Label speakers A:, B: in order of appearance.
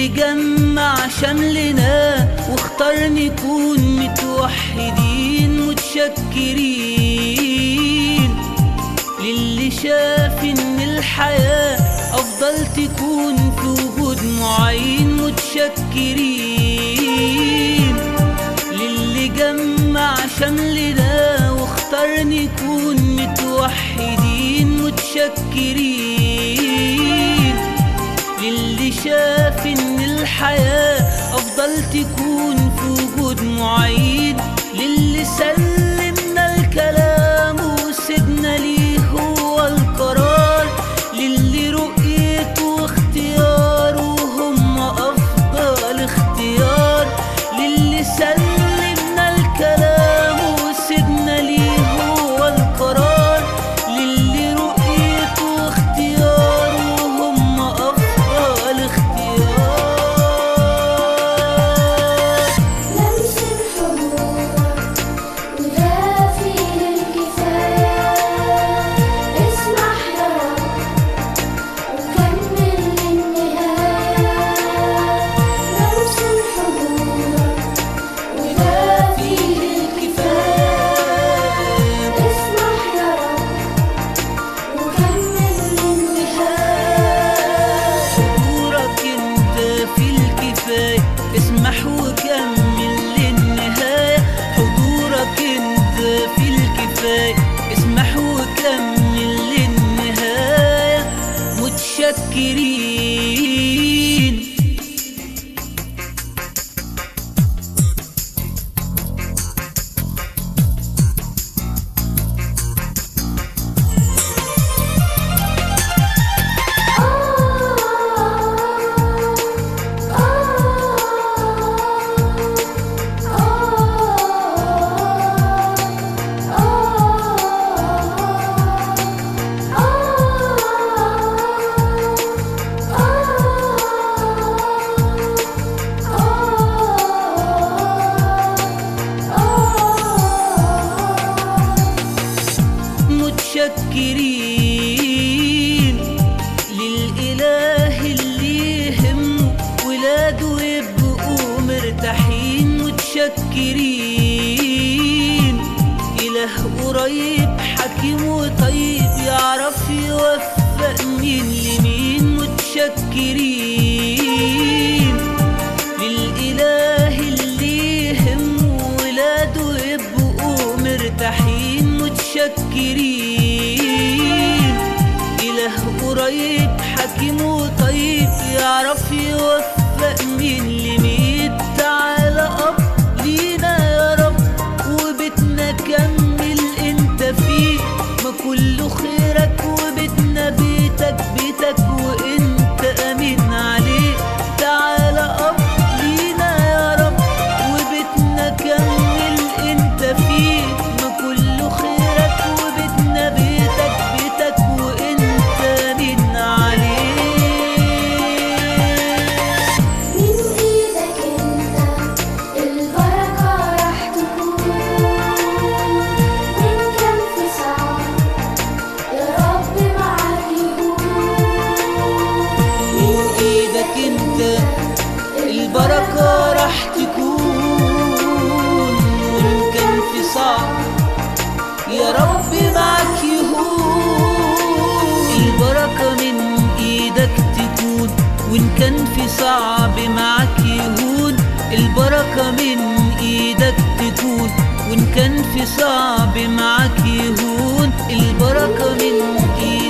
A: للي جمع شملنا واختار نكون متوحدين متشكرين، للي شاف ان الحياة افضل تكون في وجود معين متشكرين، للي جمع شملنا واختار نكون متوحدين متشكرين، للي شاف ان الحياة افضل تكون في وجود معين، للي سلمنا الكلام وسيبنا ليه هو القرار، للي رؤيته واختياره هم افضل اختيار، للي سلمنا الكلام وسيبنا ليه هو القرار، للي رؤيته واختياره هم افضل اختيار.
B: لمس الحضور ودافي للكفاية، اسمح يا رب وكمل للنهاية. لمس الحضور ودافي للكفاية، اسمح يا رب وكمل للنهاية.
A: حضورك انت في الكفاية، اسمح وكمل للنهاية. حضورك انت في الكفاية، اسمح وكمل للنهاية. متشكرين. متشكرين للإله اللي يهمه ولاده يبقوا مرتاحين متشكرين، إله قريب حكيم وطيب يعرف يوفق مين لمين متشكرين، للإله اللي يهمه ولاده يبقوا مرتاحين متشكرين، إله قريب حكيم وطيب يعرف يوفق مين لمين. تعالى أب لينا يا رب وبيتنا كمل انت فيه، ما كله خيرك وبيتنا بيتك بيتك وانت امين عليه. تعالى أب لينا يا رب وبيتنا كمل انت فيه، ما كله خيرك وبيتنا بيتك بيتك وانت امين عليه.
B: من ايدك انت البركة راح تكون، من كان في صعب يا رب معاك يكون.
A: من ايدك انت البركة راح تكون، وان كان في صعب يا رب معاك يهون. البركة من ايدك تكون وان كان في صعب معاك يهون، البركة من ايدك تكون وان كان في صعب معاك يهون، البركة من ايدك